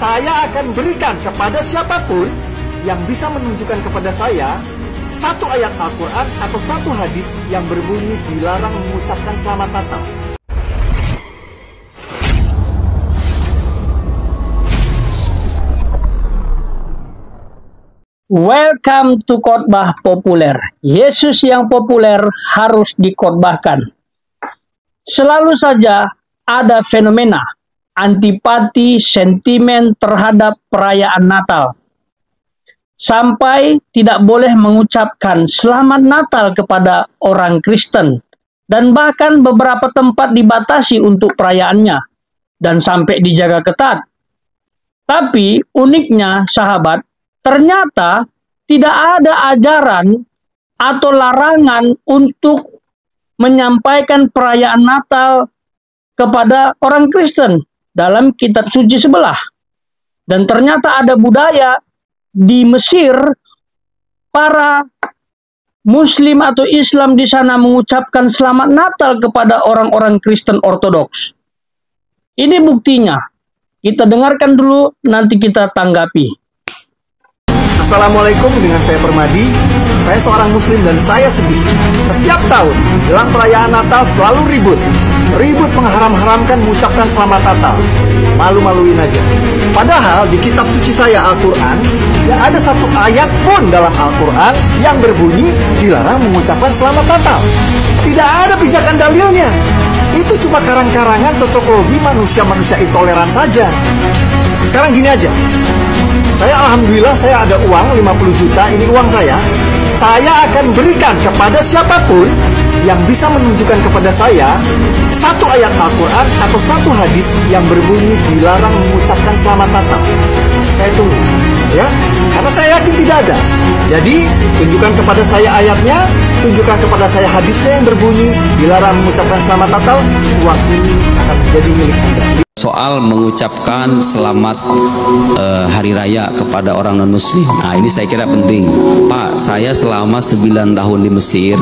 Saya akan berikan kepada siapapun yang bisa menunjukkan kepada saya satu ayat Al-Quran atau satu hadis yang berbunyi dilarang mengucapkan selamat Natal. Welcome to khotbah populer. Yesus yang populer harus dikhotbahkan. Selalu saja ada fenomena antipati sentimen terhadap perayaan Natal. Sampai tidak boleh mengucapkan selamat Natal kepada orang Kristen. Dan bahkan beberapa tempat dibatasi untuk perayaannya. Dan sampai dijaga ketat. Tapi uniknya sahabat, ternyata tidak ada ajaran atau larangan untuk menyampaikan perayaan Natal kepada orang Kristen dalam kitab suci sebelah. Dan ternyata ada budaya di Mesir, para Muslim atau Islam di sana mengucapkan selamat Natal kepada orang-orang Kristen Ortodoks. Ini buktinya. Kita dengarkan dulu, nanti kita tanggapi. Assalamualaikum, dengan saya Permadi. Saya seorang Muslim dan saya sedih. Setiap tahun jelang perayaan Natal selalu ribut mengharam-haramkan mengucapkan selamat Natal. Malu-maluin aja. Padahal di kitab suci saya Al-Quran, tidak ada satu ayat pun dalam Al-Quran yang berbunyi dilarang mengucapkan selamat Natal. Tidak ada pijakan dalilnya. Itu cuma karang-karangan cocok logi manusia-manusia intoleran saja. Sekarang gini aja. Alhamdulillah saya ada uang 50 juta, ini uang saya. Saya akan berikan kepada siapapun yang bisa menunjukkan kepada saya satu ayat Al-Quran atau satu hadis yang berbunyi dilarang mengucapkan selamat Natal. Saya tunggu, ya, karena saya yakin tidak ada. Jadi tunjukkan kepada saya ayatnya, tunjukkan kepada saya hadisnya yang berbunyi dilarang mengucapkan selamat Natal. Uang ini akan menjadi milik Anda. Soal mengucapkan selamat hari raya kepada orang non-muslim. Nah, ini saya kira penting. Pak, saya selama 9 tahun di Mesir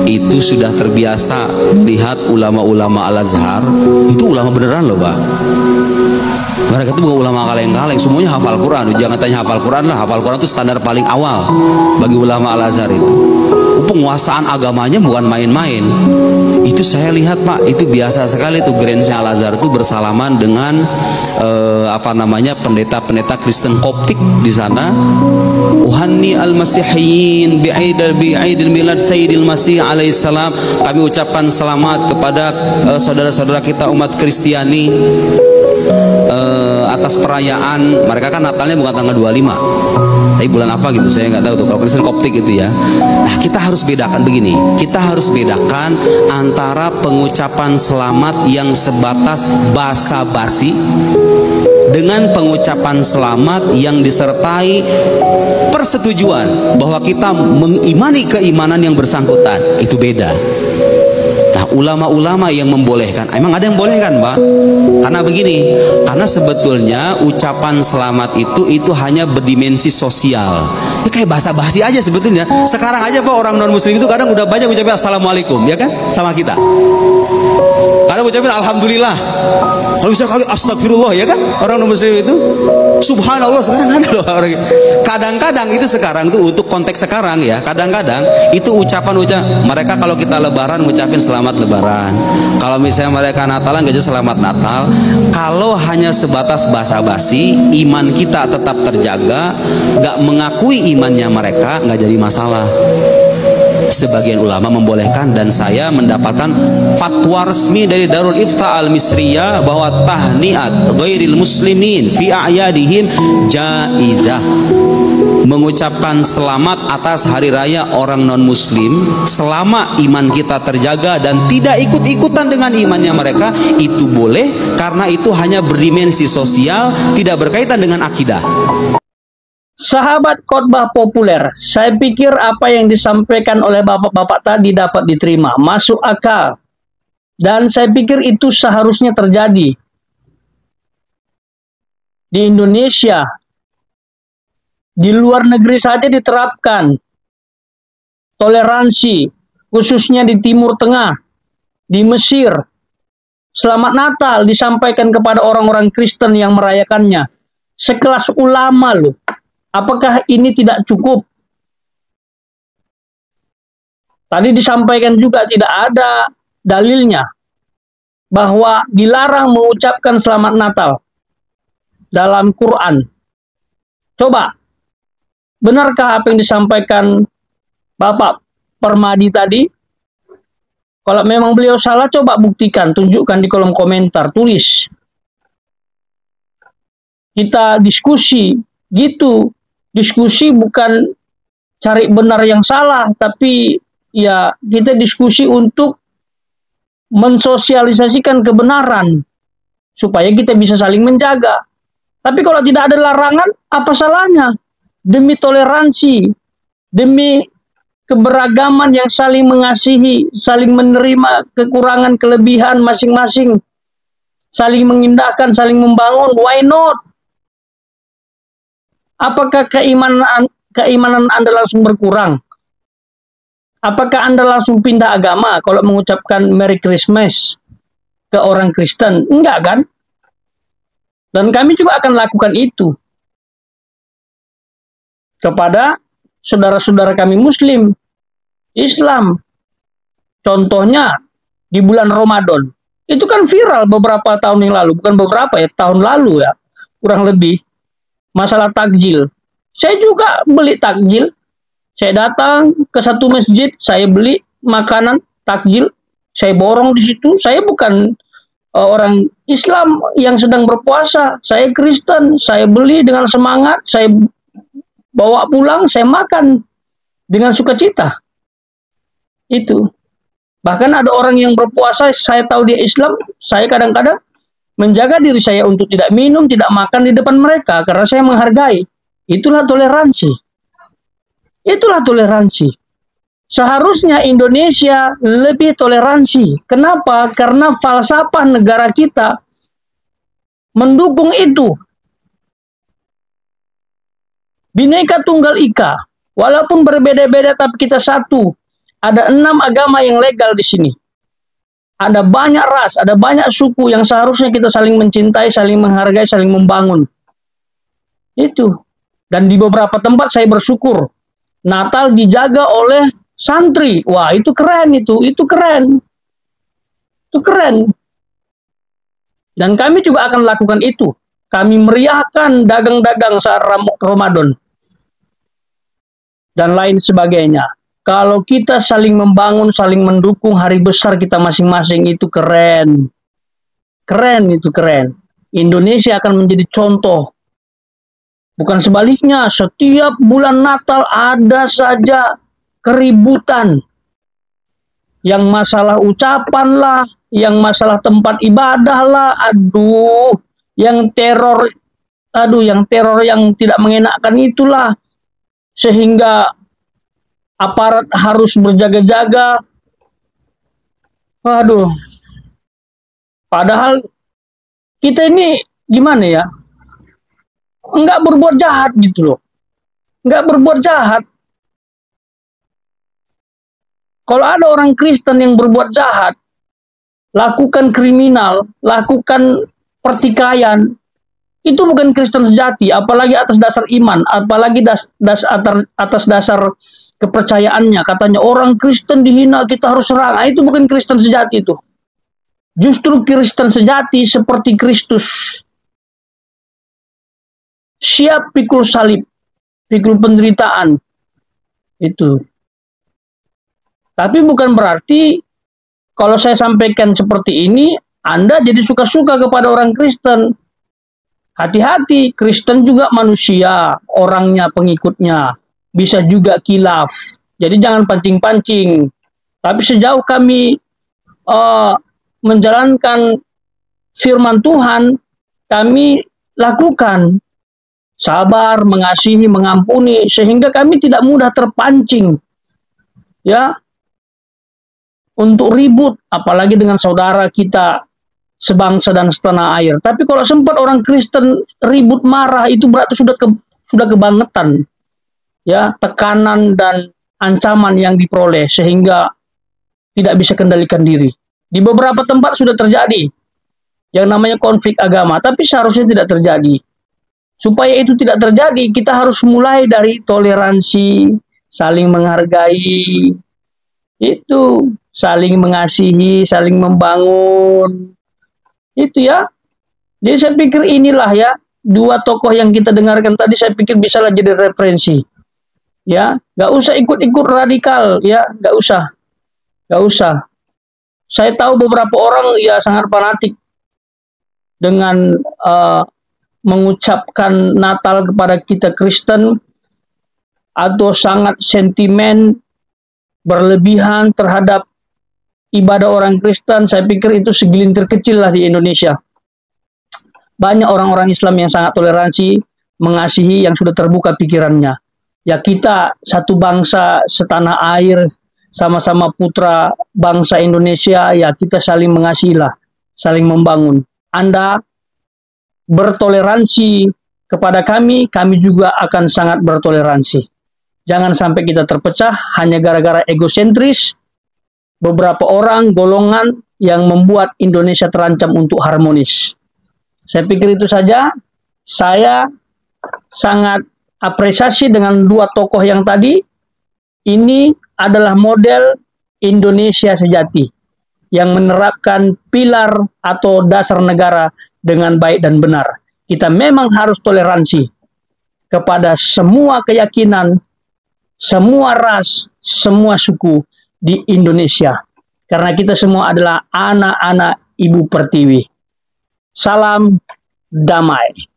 itu sudah terbiasa melihat ulama-ulama Al-Azhar. Itu ulama beneran loh, Pak. Mereka itu bukan ulama kaleng-kaleng, semuanya hafal Quran. Jangan tanya hafal Quran lah, hafal Quran itu standar paling awal bagi ulama Al-Azhar itu. Penguasaan agamanya bukan main-main. Itu saya lihat, Pak, itu biasa sekali tuh Grandnya Al-Azhar itu bersalaman dengan pendeta-pendeta Kristen Koptik di sana. Uhanni al-Masihiyin bi'aidil milad Sayyidil Masih alaihissalam. Kami ucapkan selamat kepada saudara-saudara kita umat Kristiani atas perayaan. Mereka kan Natalnya bukan tanggal 25, tapi bulan apa gitu saya nggak tahu tuh kalau Kristen Koptik itu ya. Nah, kita harus bedakan begini, kita harus bedakan antara pengucapan selamat yang sebatas basa-basi dengan pengucapan selamat yang disertai persetujuan bahwa kita mengimani keimanan yang bersangkutan. Itu beda. Nah, ulama-ulama yang membolehkan, emang ada yang bolehkan, Pak? Karena begini, karena sebetulnya ucapan selamat itu hanya berdimensi sosial. Ya kayak basa-basi aja sebetulnya. Sekarang aja, Pak, orang non-muslim itu kadang udah banyak ucapin assalamualaikum, ya kan? Sama kita. Kadang ucapin alhamdulillah. Kalau bisa kali astagfirullah, ya kan? Orang non-muslim itu subhanallah sekarang ada loh orang. Kadang-kadang itu sekarang tuh untuk konteks sekarang ya. Kadang-kadang itu ucapan-ucapan mereka kalau kita lebaran ngucapin selamat lebaran. Kalau misalnya mereka Natalan gak selamat Natal. Kalau hanya sebatas basa-basi, iman kita tetap terjaga, gak mengakui imannya mereka, gak jadi masalah. Sebagian ulama membolehkan dan saya mendapatkan fatwa resmi dari Darul Ifta Al-Misriyah bahwa tahniat ghairil muslimin fi a'yadihim jaizah. Mengucapkan selamat atas hari raya orang non-muslim selama iman kita terjaga dan tidak ikut-ikutan dengan imannya mereka, itu boleh karena itu hanya berdimensi sosial, tidak berkaitan dengan akidah. Sahabat khotbah populer, saya pikir apa yang disampaikan oleh bapak-bapak tadi dapat diterima, masuk akal. Dan saya pikir itu seharusnya terjadi. Di Indonesia, di luar negeri saja diterapkan toleransi, khususnya di Timur Tengah, di Mesir. Selamat Natal disampaikan kepada orang-orang Kristen yang merayakannya. sekelas ulama loh. Apakah ini tidak cukup? Tadi disampaikan juga tidak ada dalilnya bahwa dilarang mengucapkan selamat Natal dalam Quran. Coba, benarkah apa yang disampaikan Bapak Permadi tadi? Kalau memang beliau salah, coba buktikan, tunjukkan di kolom komentar, tulis. Kita diskusi, gitu. Diskusi bukan cari benar yang salah, tapi ya kita diskusi untuk mensosialisasikan kebenaran supaya kita bisa saling menjaga. Tapi kalau tidak ada larangan, apa salahnya? Demi toleransi, demi keberagaman yang saling mengasihi, saling menerima kekurangan kelebihan masing-masing, saling mengindahkan, saling membangun, why not? Apakah keimanan Anda langsung berkurang? Apakah Anda langsung pindah agama kalau mengucapkan Merry Christmas ke orang Kristen? Enggak kan? Dan kami juga akan lakukan itu kepada saudara-saudara kami Muslim, Islam. Contohnya di bulan Ramadan. Itu kan viral beberapa tahun yang lalu. Bukan beberapa ya, tahun lalu ya. Kurang lebih. Masalah takjil. Saya juga beli takjil. Saya datang ke satu masjid, saya beli makanan takjil, saya borong di situ. Saya bukan orang Islam yang sedang berpuasa, saya Kristen, saya beli dengan semangat, saya bawa pulang, saya makan dengan sukacita. Itu. Bahkan ada orang yang berpuasa, saya tahu dia Islam, saya kadang-kadang menjaga diri saya untuk tidak minum, tidak makan di depan mereka karena saya menghargai. Itulah toleransi. Itulah toleransi. Seharusnya Indonesia lebih toleransi. Kenapa? Karena falsafah negara kita mendukung itu. Bhinneka Tunggal Ika. Walaupun berbeda-beda tapi kita satu. Ada 6 agama yang legal di sini. Ada banyak ras, ada banyak suku yang seharusnya kita saling mencintai, saling menghargai, saling membangun. Itu. Dan di beberapa tempat saya bersyukur. Natal dijaga oleh santri. Wah, itu keren itu. Itu keren. Itu keren. Dan kami juga akan lakukan itu. Kami meriahkan dagang-dagang saat Ramadan. Dan lain sebagainya. Kalau kita saling membangun, saling mendukung hari besar kita masing-masing, itu keren. Keren, itu keren. Indonesia akan menjadi contoh. Bukan sebaliknya, setiap bulan Natal ada saja keributan. Yang masalah ucapan lah, yang masalah tempat ibadah lah, yang teror yang tidak mengenakan itulah. Sehingga aparat harus berjaga-jaga. Padahal kita ini gimana ya? Enggak berbuat jahat gitu loh. Enggak berbuat jahat. Kalau ada orang Kristen yang berbuat jahat, lakukan kriminal, lakukan pertikaian, itu bukan Kristen sejati, apalagi atas dasar iman, apalagi atas dasar kepercayaannya. Katanya orang Kristen dihina, kita harus serang. Nah, itu bukan Kristen sejati itu. Justru Kristen sejati seperti Kristus. Siap pikul salib, pikul penderitaan. Itu. Tapi bukan berarti kalau saya sampaikan seperti ini, Anda jadi suka-suka kepada orang Kristen. Hati-hati, Kristen juga manusia, orangnya, pengikutnya. Bisa juga kilaf. Jadi jangan pancing-pancing. Tapi sejauh kami menjalankan firman Tuhan, kami lakukan sabar, mengasihi, mengampuni, sehingga kami tidak mudah terpancing ya untuk ribut, apalagi dengan saudara kita sebangsa dan setanah air. Tapi kalau sempat orang Kristen ribut, marah, itu berarti sudah kebangetan. Ya, tekanan dan ancaman yang diperoleh sehingga tidak bisa kendalikan diri. Di beberapa tempat sudah terjadi yang namanya konflik agama, tapi seharusnya tidak terjadi. Supaya itu tidak terjadi, kita harus mulai dari toleransi, saling menghargai, itu saling mengasihi, saling membangun, itu ya. Jadi saya pikir inilah ya, dua tokoh yang kita dengarkan tadi, saya pikir bisalah jadi referensi. Ya, nggak usah ikut-ikut radikal, ya, nggak usah. Saya tahu beberapa orang ya sangat fanatik dengan mengucapkan Natal kepada kita Kristen, atau sangat sentimen berlebihan terhadap ibadah orang Kristen. Saya pikir itu segelintir kecil lah di Indonesia. Banyak orang-orang Islam yang sangat toleransi, mengasihi, yang sudah terbuka pikirannya. Ya, kita satu bangsa, setanah air, sama-sama putra bangsa Indonesia, ya kita saling mengasihilah, saling membangun. Anda bertoleransi kepada kami, kami juga akan sangat bertoleransi. Jangan sampai kita terpecah hanya gara-gara egosentris beberapa orang, golongan yang membuat Indonesia terancam untuk harmonis. Saya pikir itu saja. Saya sangat apresiasi dengan dua tokoh yang tadi. Ini adalah model Indonesia sejati yang menerapkan pilar atau dasar negara dengan baik dan benar. Kita memang harus toleransi kepada semua keyakinan, semua ras, semua suku di Indonesia. Karena kita semua adalah anak-anak Ibu Pertiwi. Salam damai.